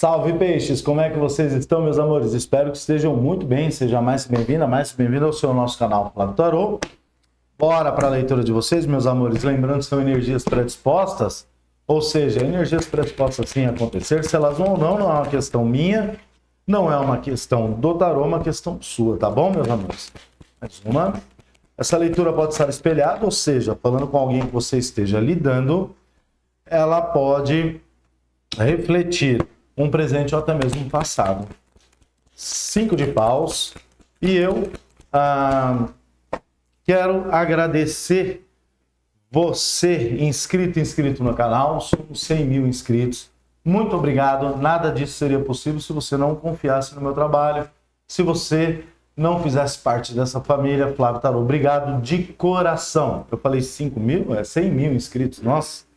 Salve peixes, como é que vocês estão, meus amores? Espero que estejam muito bem, seja mais bem-vinda, mais bem-vindo ao seu nosso canal Flávio Tarô. Bora para a leitura de vocês, meus amores. Lembrando que são energias predispostas, ou seja, energias predispostas sim a acontecer, se elas vão ou não, não é uma questão minha, não é uma questão do tarô, é uma questão sua, tá bom, meus amores? Mais uma. Essa leitura pode estar espelhada, ou seja, falando com alguém que você esteja lidando, ela pode refletir um presente ou até mesmo um passado. 5 de paus. E eu quero agradecer você, inscrito no canal. Somos 100 mil inscritos. Muito obrigado. Nada disso seria possível se você não confiasse no meu trabalho. Se você não fizesse parte dessa família, Flávio Tarô. Obrigado de coração. Eu falei 5 mil? É 100 mil inscritos. Nossa.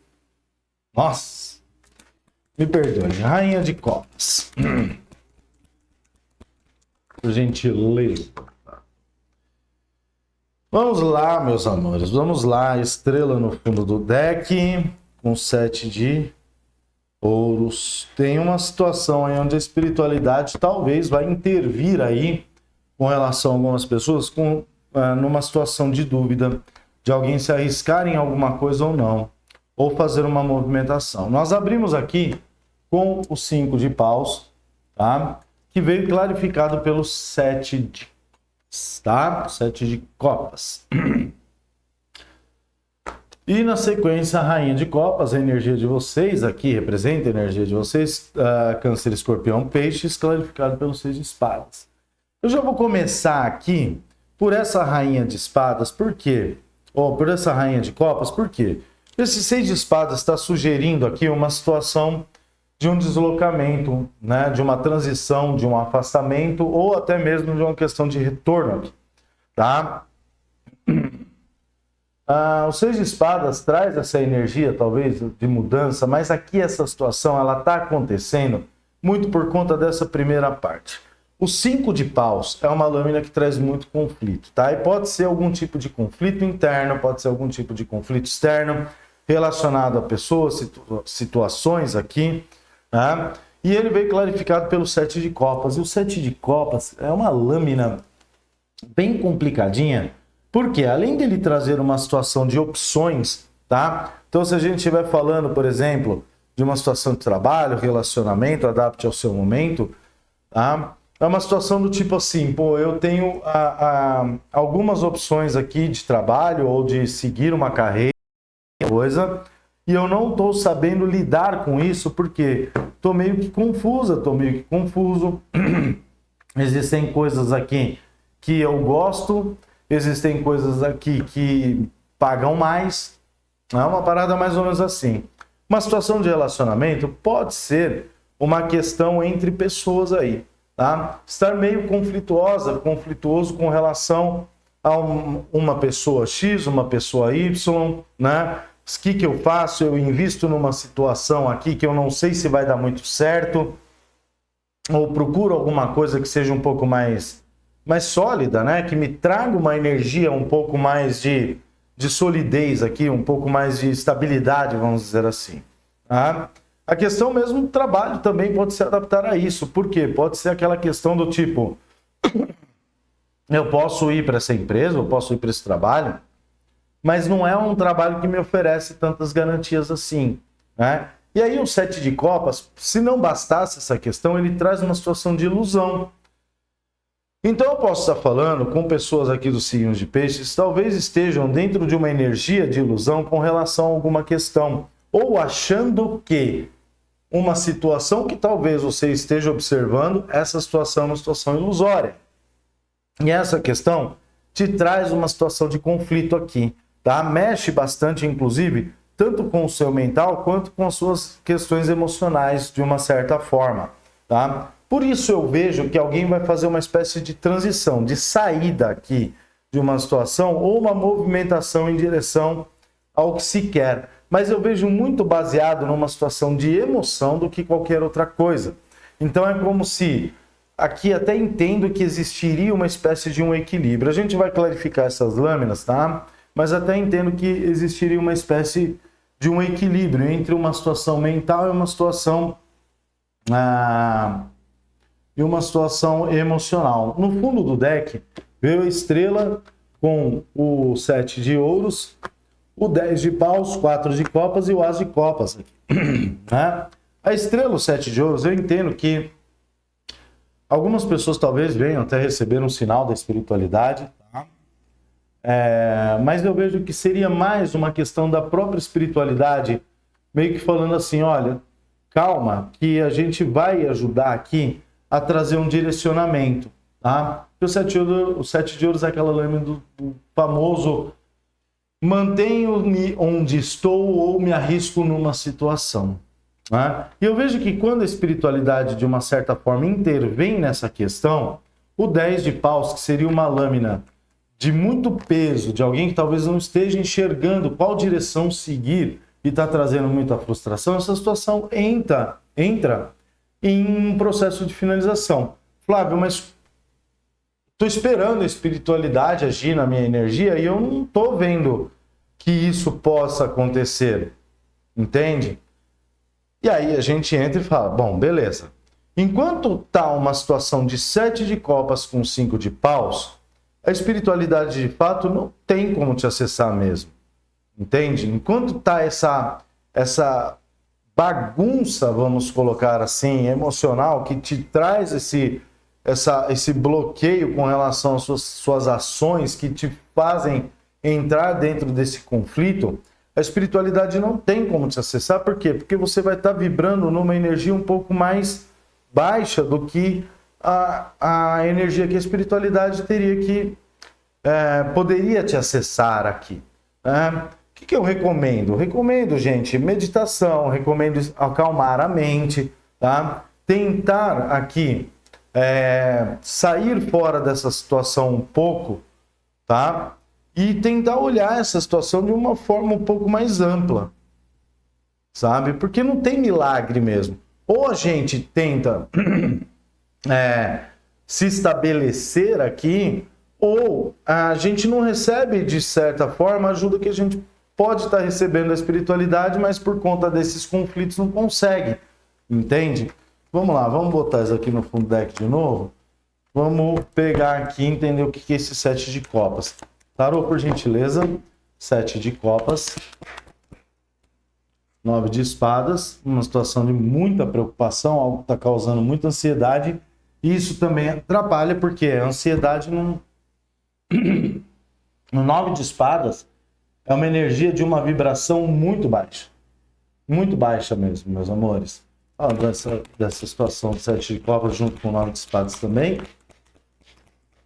Me perdoe, Rainha de Copas. Por gentileza. Vamos lá, meus amores. Vamos lá. Estrela no fundo do deck. Com 7 de ouros. Tem uma situação aí onde a espiritualidade talvez vai intervir aí com relação a algumas pessoas numa situação de dúvida de alguém se arriscar em alguma coisa ou não. Ou fazer uma movimentação. Nós abrimos aqui com o 5 de paus, tá? Que veio clarificado pelo 7 de, tá? 7 de copas. E na sequência, a Rainha de Copas, a energia de vocês aqui, representa a energia de vocês, Câncer, Escorpião, Peixes, clarificado pelo 6 de espadas. Eu já vou começar aqui por essa Rainha de Espadas, por quê? Ou por essa Rainha de Copas, por quê? Esse 6 de espadas está sugerindo aqui uma situação de um deslocamento, né? De uma transição, de um afastamento ou até mesmo de uma questão de retorno aqui, tá? O 6 de espadas traz essa energia, talvez, de mudança, mas aqui essa situação ela está acontecendo muito por conta dessa primeira parte. O 5 de paus é uma lâmina que traz muito conflito, tá? E pode ser algum tipo de conflito interno, pode ser algum tipo de conflito externo, relacionado a pessoas, situações aqui, tá? E ele veio clarificado pelo 7 de copas. E o 7 de copas é uma lâmina bem complicadinha, porque além dele trazer uma situação de opções, tá? Então, se a gente estiver falando, por exemplo, de uma situação de trabalho, relacionamento, adapte ao seu momento, tá? É uma situação do tipo assim, pô, eu tenho algumas opções aqui de trabalho ou de seguir uma carreira, coisa, e eu não estou sabendo lidar com isso porque estou meio que confusa, estou meio que confuso. Existem coisas aqui que eu gosto, existem coisas aqui que pagam mais, é uma parada mais ou menos assim. Uma situação de relacionamento pode ser uma questão entre pessoas aí, tá? Estar meio conflituoso com relação a uma pessoa X, uma pessoa Y, né? O que eu faço? Eu invisto numa situação aqui que eu não sei se vai dar muito certo, ou procuro alguma coisa que seja um pouco mais sólida, né? Que me traga uma energia um pouco mais de solidez aqui, um pouco mais de estabilidade, vamos dizer assim. Tá? A questão mesmo do trabalho também pode se adaptar a isso. Por quê? Pode ser aquela questão do tipo, eu posso ir para essa empresa, eu posso ir para esse trabalho, mas não é um trabalho que me oferece tantas garantias assim, né? E aí o 7 de copas, se não bastasse essa questão, ele traz uma situação de ilusão. Então eu posso estar falando com pessoas aqui dos signos de peixes, talvez estejam dentro de uma energia de ilusão com relação a alguma questão, ou achando que uma situação que talvez você esteja observando, essa situação é uma situação ilusória. E essa questão te traz uma situação de conflito aqui, tá? Mexe bastante, inclusive, tanto com o seu mental quanto com as suas questões emocionais, de uma certa forma, tá? Por isso eu vejo que alguém vai fazer uma espécie de transição, de saída aqui de uma situação ou uma movimentação em direção ao que se quer. Mas eu vejo muito baseado numa situação de emoção do que qualquer outra coisa. Então é como se, aqui até entendo que existiria uma espécie de um equilíbrio. A gente vai clarificar essas lâminas, tá? Mas até entendo que existiria uma espécie de um equilíbrio entre uma situação mental e uma situação e uma situação emocional. No fundo do deck, veio a estrela com o 7 de ouros, o 10 de paus, 4 de copas e o as de copas. Né? A estrela, o 7 de ouros, eu entendo que algumas pessoas talvez venham até receber um sinal da espiritualidade, tá? Mas eu vejo que seria mais uma questão da própria espiritualidade, meio que falando assim, olha, calma, que a gente vai ajudar aqui a trazer um direcionamento, tá? O 7 de ouros é aquela lâmina do famoso mantenho-me onde estou ou me arrisco numa situação. Né? E eu vejo que quando a espiritualidade, de uma certa forma, intervém nessa questão, o 10 de paus, que seria uma lâmina de muito peso, de alguém que talvez não esteja enxergando qual direção seguir e está trazendo muita frustração, essa situação entra em um processo de finalização. Flávio, mas estou esperando a espiritualidade agir na minha energia e eu não estou vendo que isso possa acontecer. Entende? E aí a gente entra e fala, bom, beleza. Enquanto está uma situação de 7 de copas com 5 de paus, a espiritualidade de fato não tem como te acessar mesmo. Entende? Enquanto está essa bagunça, vamos colocar assim, emocional, que te traz esse bloqueio com relação às suas ações, que te fazem entrar dentro desse conflito, a espiritualidade não tem como te acessar. Por quê? Porque você vai estar vibrando numa energia um pouco mais baixa do que a energia que a espiritualidade teria que poderia te acessar aqui. O que eu recomendo? Recomendo, gente, meditação, recomendo acalmar a mente, tá? Tentar aqui sair fora dessa situação um pouco, tá? E tentar olhar essa situação de uma forma um pouco mais ampla, sabe? Porque não tem milagre mesmo. Ou a gente tenta se estabelecer aqui, ou a gente não recebe, de certa forma, a ajuda que a gente pode estar recebendo da espiritualidade, mas por conta desses conflitos não consegue, entende? Vamos lá, vamos botar isso aqui no fundo do deck de novo. Vamos pegar aqui e entender o que é esse 7 de copas. Tarô, por gentileza. 7 de copas. 9 de espadas. Uma situação de muita preocupação, algo que está causando muita ansiedade. E isso também atrapalha, porque a ansiedade não... No 9 de espadas é uma energia de uma vibração muito baixa. Muito baixa mesmo, meus amores. Dessa situação de 7 de copas junto com o 9 de espadas também.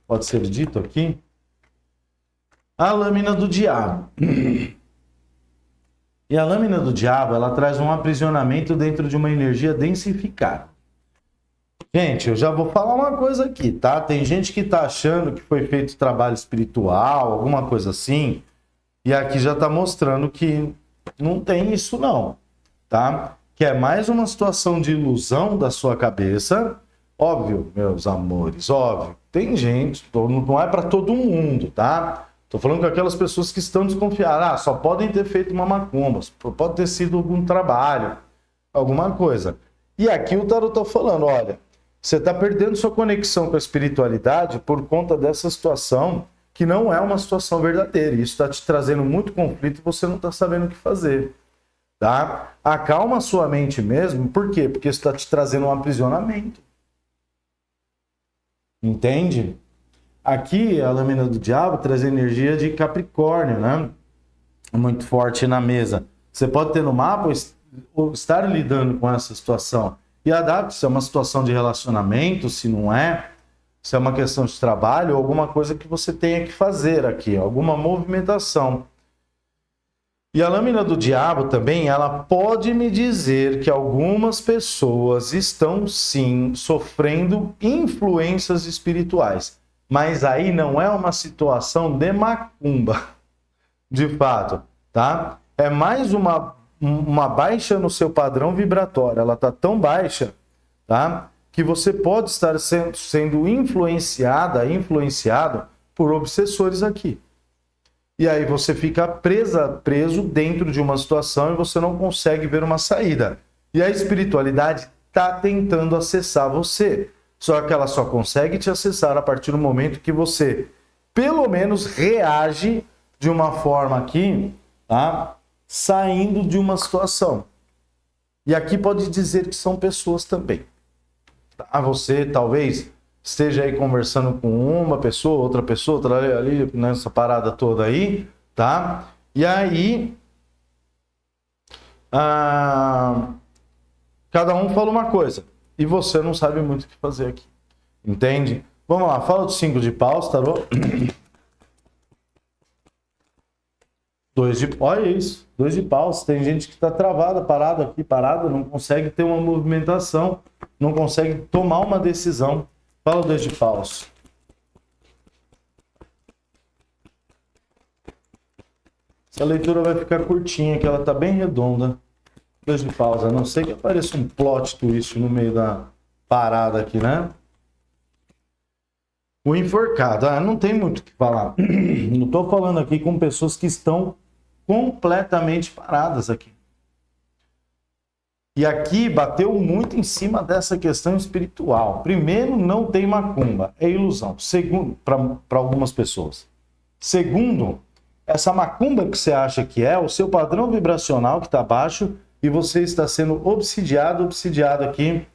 Pode ser dito aqui. A lâmina do diabo. E a lâmina do diabo, ela traz um aprisionamento dentro de uma energia densificada. Gente, eu já vou falar uma coisa aqui, tá? Tem gente que tá achando que foi feito trabalho espiritual, alguma coisa assim, e aqui já tá mostrando que não tem isso não, tá? Que é mais uma situação de ilusão da sua cabeça. Óbvio, meus amores, óbvio. Tem gente, não é para todo mundo, tá? Tô falando com aquelas pessoas que estão desconfiadas. Só podem ter feito uma macumba, pode ter sido algum trabalho, alguma coisa. E aqui o tarot tá falando, olha, você está perdendo sua conexão com a espiritualidade por conta dessa situação que não é uma situação verdadeira. Isso está te trazendo muito conflito e você não está sabendo o que fazer. Tá? Acalma a sua mente mesmo. Por quê? Porque isso está te trazendo um aprisionamento. Entende? Aqui a lâmina do diabo traz energia de Capricórnio, né? Muito forte na mesa. Você pode ter no mapa ou estar lidando com essa situação. E adapte se é uma situação de relacionamento, se não é, se é uma questão de trabalho, ou alguma coisa que você tenha que fazer aqui, alguma movimentação. E a lâmina do diabo também, ela pode me dizer que algumas pessoas estão sim sofrendo influências espirituais. Mas aí não é uma situação de macumba, de fato, tá? É mais uma baixa no seu padrão vibratório. Ela está tão baixa, tá? Que você pode estar sendo influenciado por obsessores aqui. E aí você fica preso dentro de uma situação e você não consegue ver uma saída. E a espiritualidade está tentando acessar você. Só que ela só consegue te acessar a partir do momento que você, pelo menos, reage de uma forma aqui, tá? Saindo de uma situação. E aqui pode dizer que são pessoas também. Tá? Você talvez esteja aí conversando com uma pessoa, outra ali nessa parada toda aí, tá? E aí, cada um fala uma coisa e você não sabe muito o que fazer aqui. Entende? Vamos lá, fala do 5 de paus, tarô. 2 de... Olha isso, 2 de paus. Tem gente que está travada, parada, não consegue ter uma movimentação, não consegue tomar uma decisão. Fala o 2 de paus. Essa leitura vai ficar curtinha, que ela tá bem redonda. 2 de paus, a não ser que apareça um plot twist no meio da parada aqui, né? O enforcado. Não tem muito o que falar. Não tô falando aqui com pessoas que estão completamente paradas aqui. E aqui bateu muito em cima dessa questão espiritual. Primeiro, não tem macumba, é ilusão. Segundo, para algumas pessoas. Segundo, essa macumba que você acha que é o seu padrão vibracional que está baixo e você está sendo obsidiado aqui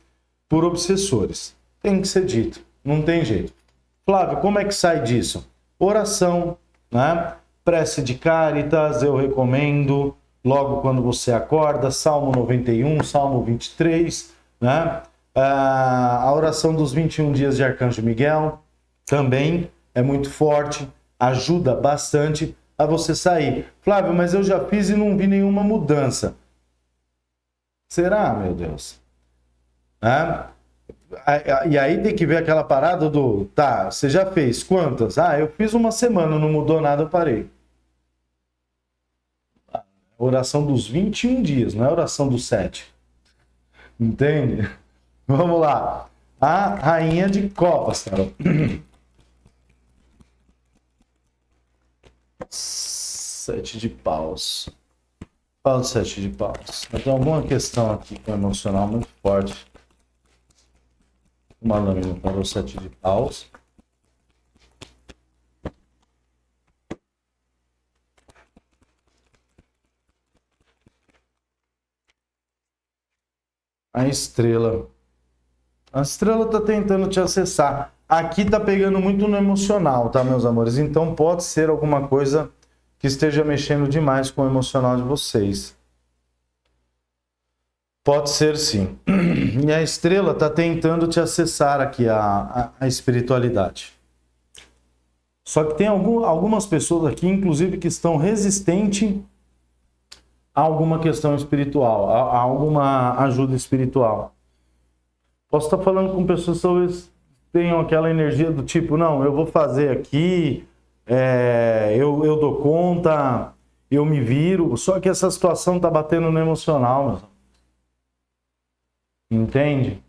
por obsessores. Tem que ser dito, não tem jeito. Flávio, como é que sai disso? Oração, né? Prece de Cáritas, eu recomendo. Logo quando você acorda, Salmo 91, Salmo 23, né? A oração dos 21 dias de Arcanjo Miguel também é muito forte, ajuda bastante a você sair. Flávio, mas eu já fiz e não vi nenhuma mudança. Será, meu Deus? E aí tem que ver aquela parada do... Tá, você já fez quantas? Eu fiz uma semana, não mudou nada, eu parei. Oração dos 21 dias, não é oração dos 7. Entende? Vamos lá. A rainha de copas, cara. 7 de paus. Fala do 7 de paus. Tem alguma questão aqui com o emocional muito forte. Uma lâmina para o 7 de paus. A estrela. A estrela está tentando te acessar. Aqui está pegando muito no emocional, tá, meus amores? Então pode ser alguma coisa que esteja mexendo demais com o emocional de vocês. Pode ser, sim. E a estrela está tentando te acessar aqui, a espiritualidade. Só que tem algumas pessoas aqui, inclusive, que estão resistentes a alguma questão espiritual, a alguma ajuda espiritual. Posso estar falando com pessoas que talvez tenham aquela energia do tipo, não, eu vou fazer aqui, eu dou conta, eu me viro, só que essa situação está batendo no emocional, meu. Entende?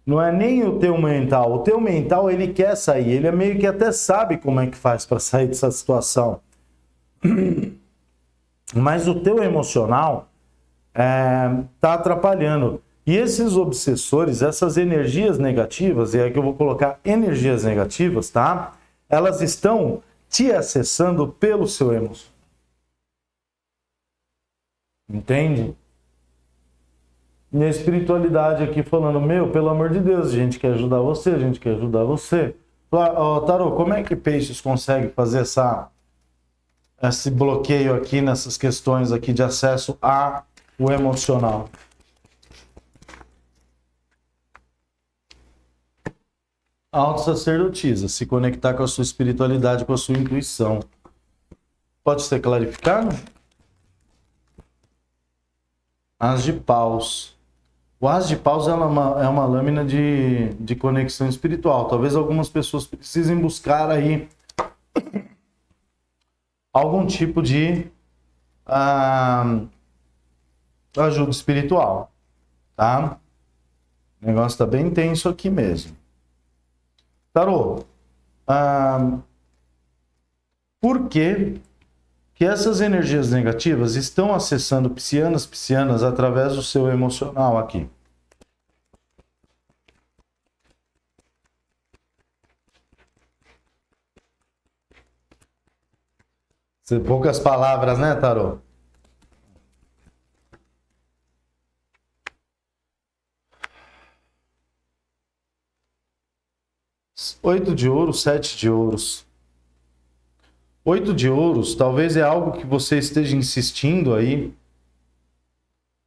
Não é nem o teu mental ele quer sair, ele meio que até sabe como é que faz para sair dessa situação. Mas o teu emocional está atrapalhando. E esses obsessores, essas energias negativas, e aqui eu vou colocar energias negativas, tá? Elas estão te acessando pelo seu emocional. Entende? E a espiritualidade aqui falando, pelo amor de Deus, a gente quer ajudar você, a gente quer ajudar você. Tarô, como é que peixes consegue fazer esse bloqueio aqui nessas questões aqui de acesso ao emocional? Autossacerdotisa, se conectar com a sua espiritualidade, com a sua intuição. Pode ser clarificado? As de paus. O as de paus é uma lâmina de conexão espiritual. Talvez algumas pessoas precisem buscar aí algum tipo de ajuda espiritual, tá? O negócio tá bem tenso aqui mesmo. Tarô, por que essas energias negativas estão acessando piscianas através do seu emocional aqui? Poucas palavras, né, Tarô? Oito de ouros, sete de ouros. Oito de ouros, talvez é algo que você esteja insistindo aí,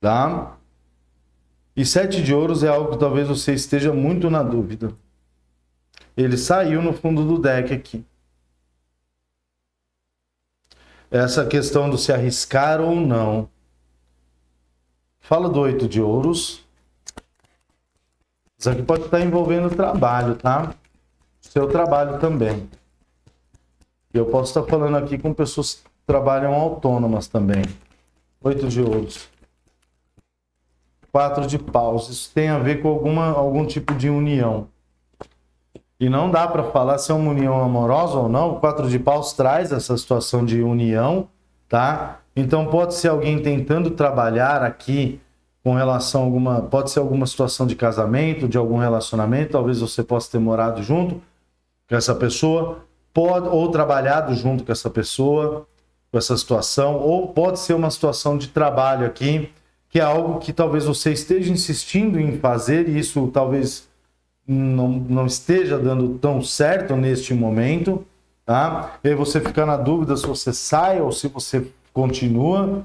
tá? E sete de ouros é algo que talvez você esteja muito na dúvida. Ele saiu no fundo do deck aqui. Essa questão do se arriscar ou não. Fala do oito de ouros. Isso aqui pode estar envolvendo trabalho, tá? Seu trabalho também. Eu posso estar falando aqui com pessoas que trabalham autônomas também. Oito de ouros. Quatro de paus. Isso tem a ver com algum tipo de união. E não dá para falar se é uma união amorosa ou não. O quatro de paus traz essa situação de união, tá? Então pode ser alguém tentando trabalhar aqui com relação a alguma... Pode ser alguma situação de casamento, de algum relacionamento. Talvez você possa ter morado junto com essa pessoa. Ou trabalhado junto com essa pessoa, com essa situação. Ou pode ser uma situação de trabalho aqui, que é algo que talvez você esteja insistindo em fazer e isso talvez não esteja dando tão certo neste momento, tá? E aí você fica na dúvida se você sai ou se você continua.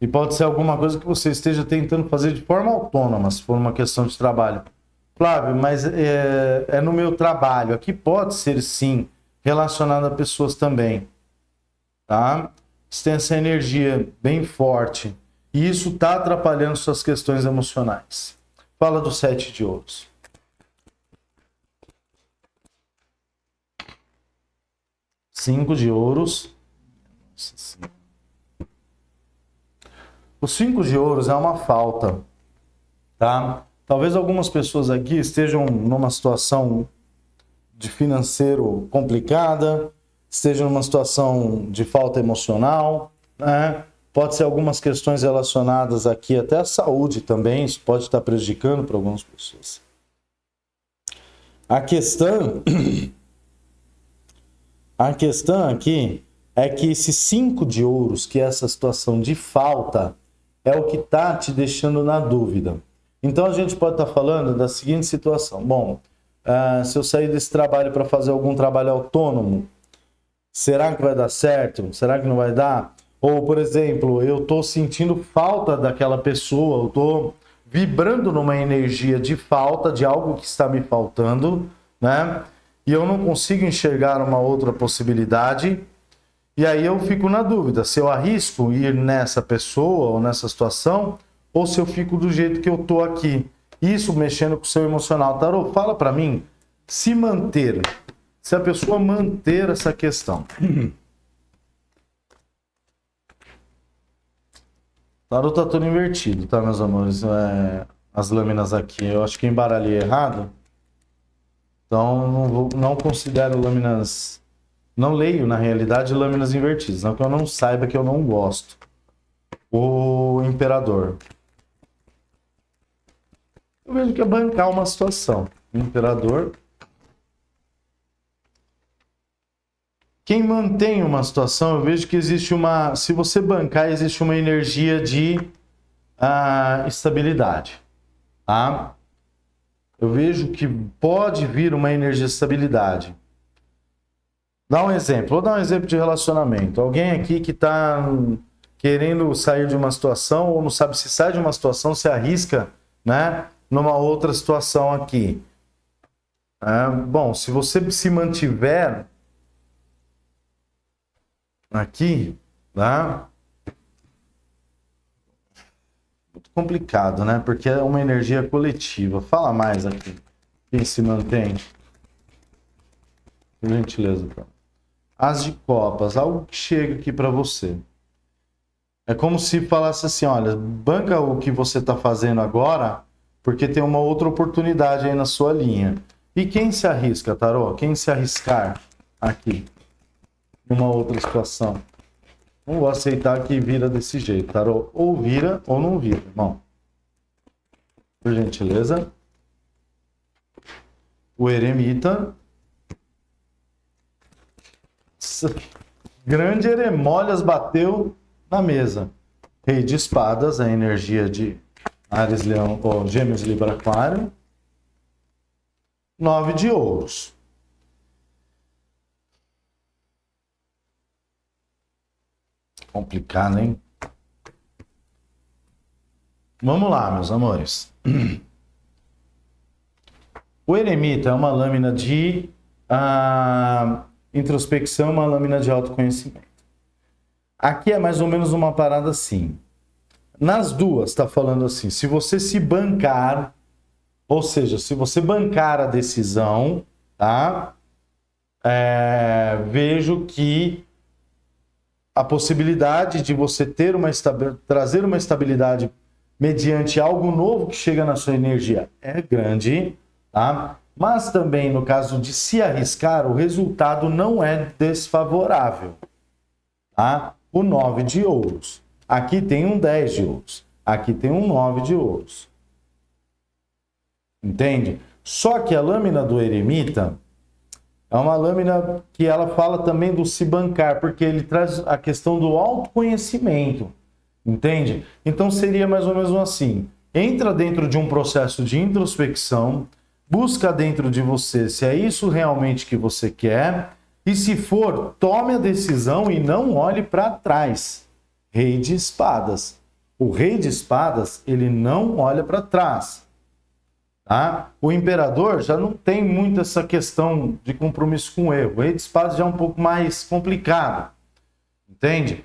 E pode ser alguma coisa que você esteja tentando fazer de forma autônoma, se for uma questão de trabalho. Flávio, mas é no meu trabalho. Aqui pode ser, sim, relacionado a pessoas também, tá? Você tem essa energia bem forte. E isso está atrapalhando suas questões emocionais. Fala do sete de ouros. Cinco de ouros. O cinco de ouros é uma falta, tá? Talvez algumas pessoas aqui estejam numa situação de financeiro complicada, estejam numa situação de falta emocional, né? Pode ser algumas questões relacionadas aqui até à saúde também, isso pode estar prejudicando para algumas pessoas. A questão aqui é que esse cinco de ouros, que é essa situação de falta, é o que está te deixando na dúvida. Então a gente pode estar falando da seguinte situação. Bom, se eu sair desse trabalho para fazer algum trabalho autônomo, será que vai dar certo? Será que não vai dar? Ou, por exemplo, eu estou sentindo falta daquela pessoa, eu estou vibrando numa energia de falta, de algo que está me faltando, né? E eu não consigo enxergar uma outra possibilidade. E aí eu fico na dúvida se eu arrisco ir nessa pessoa ou nessa situação, ou se eu fico do jeito que eu estou aqui. Isso mexendo com o seu emocional. Tarô, fala para mim, se manter, se a pessoa manter essa questão. Tarô tá todo invertido, tá, meus amores? As lâminas aqui, eu acho que embaralhei errado. Então, não considero lâminas... Não leio, na realidade, lâminas invertidas. Não que eu não saiba que eu não gosto. O imperador. Eu vejo que é bancar uma situação. O imperador... Quem mantém uma situação, eu vejo que existe uma... Se você bancar, existe uma energia de estabilidade, tá? Eu vejo que pode vir uma energia de estabilidade. Dá um exemplo. Vou dar um exemplo de relacionamento. Alguém aqui que está querendo sair de uma situação ou não sabe se sai de uma situação, se arrisca, né, numa outra situação aqui. Bom, se você se mantiver aqui, tá? Muito complicado, né? Porque é uma energia coletiva. Fala mais aqui. Quem se mantém? Por gentileza, tá? As de copas, algo que chega aqui para você. É como se falasse assim, olha, banca o que você está fazendo agora, porque tem uma outra oportunidade aí na sua linha. E quem se arrisca, Tarô? Quem se arriscar aqui? Numa outra situação. Não vou aceitar que vira desse jeito, Tarô. Ou vira ou não vira, irmão. Por gentileza. O eremita. Grande Eremólias bateu na mesa. Rei de espadas, a energia de Áries, Leão, ou Gêmeos, Libra, Aquário. 9 de ouros. Complicado, hein? Vamos lá, meus amores. O eremita é uma lâmina de introspecção, uma lâmina de autoconhecimento. Aqui é mais ou menos uma parada assim. Nas duas, está falando assim, se você se bancar, ou seja, se você bancar a decisão, tá? Vejo que a possibilidade de você ter trazer uma estabilidade mediante algo novo que chega na sua energia é grande, tá? Mas também no caso de se arriscar, o resultado não é desfavorável, tá? O 9 de ouros. Aqui tem um 10 de ouros. Aqui tem um 9 de ouros. Entende? Só que a lâmina do eremita é uma lâmina que ela fala também do se bancar, porque ele traz a questão do autoconhecimento. Entende? Então seria mais ou menos assim. Entra dentro de um processo de introspecção, busca dentro de você se é isso realmente que você quer, e se for, tome a decisão e não olhe para trás. Rei de espadas. O rei de espadas, ele não olha para trás. Tá? O imperador já não tem muito essa questão de compromisso com o erro. O rei de espadas já é um pouco mais complicado. Entende?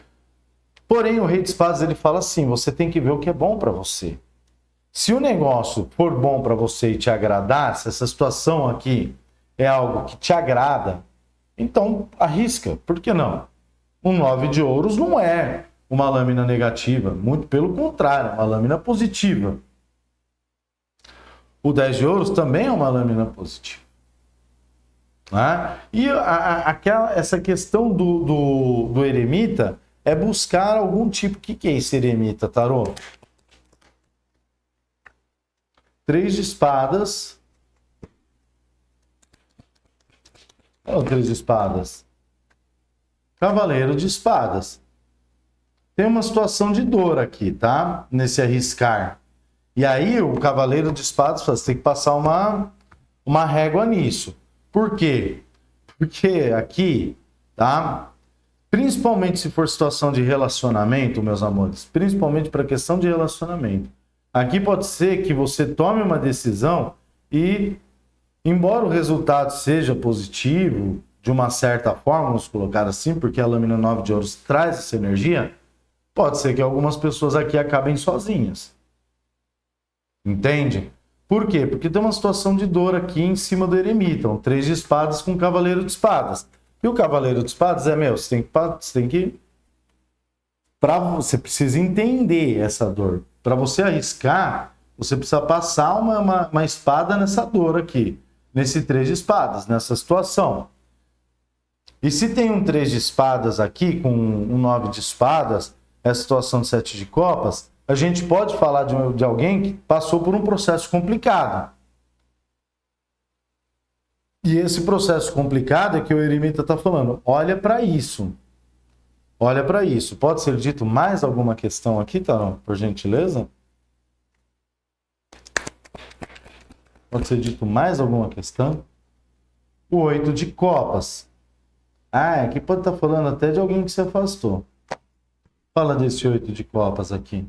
Porém, o rei de espadas, ele fala assim, você tem que ver o que é bom para você. Se o negócio for bom para você e te agradar, se essa situação aqui é algo que te agrada, então arrisca, por que não? Um 9 de ouros não é uma lâmina negativa, muito pelo contrário, é uma lâmina positiva. O 10 de ouros também é uma lâmina positiva. Né? E essa questão do eremita é buscar algum tipo... O que é esse eremita, tarô? 3 de espadas. Olha o 3 de espadas. Cavaleiro de espadas. Tem uma situação de dor aqui, tá? Nesse arriscar. E aí o cavaleiro de espadas você tem que passar uma régua nisso. Por quê? Porque aqui, tá? Principalmente se for situação de relacionamento, meus amores, principalmente para questão de relacionamento. Aqui pode ser que você tome uma decisão e, embora o resultado seja positivo, de uma certa forma, vamos colocar assim, porque a lâmina 9 de ouros traz essa energia, pode ser que algumas pessoas aqui acabem sozinhas. Entende? Por quê? Porque tem uma situação de dor aqui em cima do eremita, um 3 de espadas com um cavaleiro de espadas. E o cavaleiro de espadas você precisa entender essa dor. Para você arriscar, você precisa passar uma espada nessa dor aqui, nesse 3 de espadas, nessa situação. E se tem um 3 de espadas aqui, com um 9 de espadas, essa situação de 7 de copas, a gente pode falar de alguém que passou por um processo complicado. E esse processo complicado é que o eremita está falando, olha para isso. Olha para isso. Pode ser dito mais alguma questão aqui, Tarão, por gentileza? Pode ser dito mais alguma questão? O 8 de copas. Aqui pode estar falando até de alguém que se afastou. Fala desse 8 de copas aqui.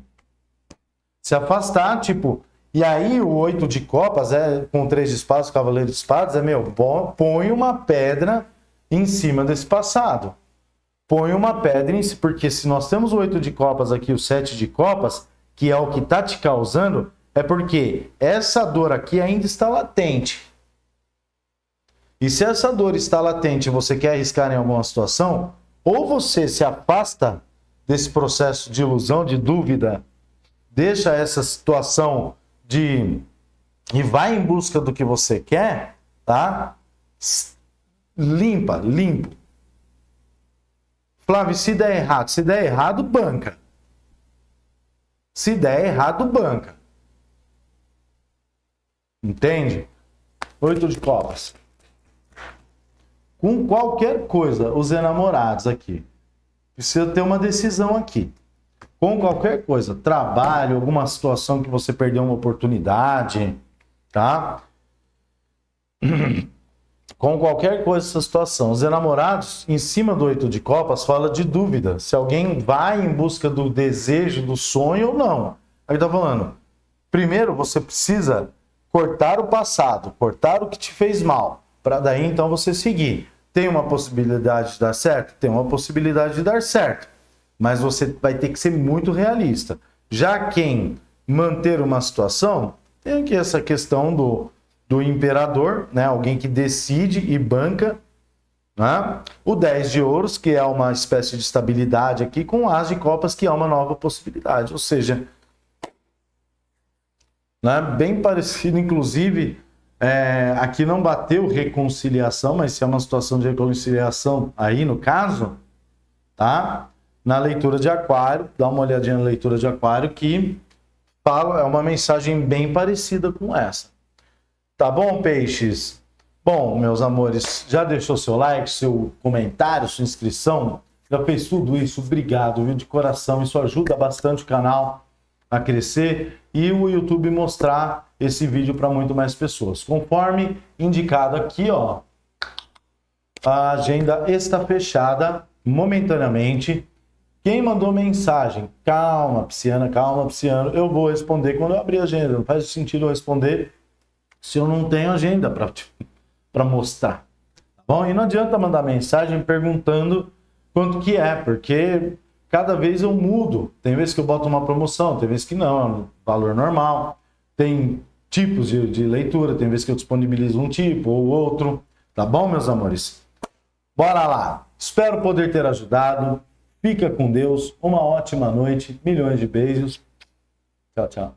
Se afastar, tipo... E aí o 8 de copas, com 3 de espadas, cavaleiro de espadas, põe uma pedra em cima desse passado. Põe uma pedra em cima, porque se nós temos o 8 de copas aqui, o 7 de copas, que é o que está te causando, é porque essa dor aqui ainda está latente. E se essa dor está latente e você quer arriscar em alguma situação, ou você se afasta desse processo de ilusão, de dúvida, deixa essa situação e vai em busca do que você quer, tá? Limpo. Flávio, se der errado, banca. Se der errado, banca. Entende? 8 de copas. com qualquer coisa, os enamorados aqui. Precisa ter uma decisão aqui. Com qualquer coisa, trabalho, alguma situação que você perdeu uma oportunidade, tá? Com qualquer coisa essa situação. Os enamorados, em cima do 8 de copas, fala de dúvida. Se alguém vai em busca do desejo, do sonho ou não. Aí tá falando, primeiro você precisa cortar o passado, cortar o que te fez mal, para daí então você seguir. Tem uma possibilidade de dar certo? Tem uma possibilidade de dar certo. Mas você vai ter que ser muito realista. Já quem manter uma situação, tem aqui essa questão do imperador, né? Alguém que decide e banca, né? O 10 de ouros, que é uma espécie de estabilidade aqui, com o as de copas, que é uma nova possibilidade. Ou seja, né? Bem parecido, inclusive, aqui não bateu reconciliação, mas se é uma situação de reconciliação aí no caso, tá? Na leitura de Aquário, dá uma olhadinha na leitura de Aquário, que fala, é uma mensagem bem parecida com essa. Tá bom, peixes? Bom, meus amores, já deixou seu like, seu comentário, sua inscrição? Já fez tudo isso? Obrigado, viu? De coração. Isso ajuda bastante o canal a crescer e o YouTube mostrar esse vídeo para muito mais pessoas. Conforme indicado aqui, ó, a agenda está fechada momentaneamente. Quem mandou mensagem, calma, Pisciana, eu vou responder quando eu abrir a agenda. Não faz sentido eu responder se eu não tenho agenda para mostrar. Tá bom? E não adianta mandar mensagem perguntando quanto que é, porque cada vez eu mudo. Tem vezes que eu boto uma promoção, tem vezes que não, é um valor normal. Tem tipos de leitura, tem vezes que eu disponibilizo um tipo ou outro. Tá bom, meus amores? Bora lá! Espero poder ter ajudado. Fica com Deus. Uma ótima noite. Milhões de beijos. Tchau, tchau.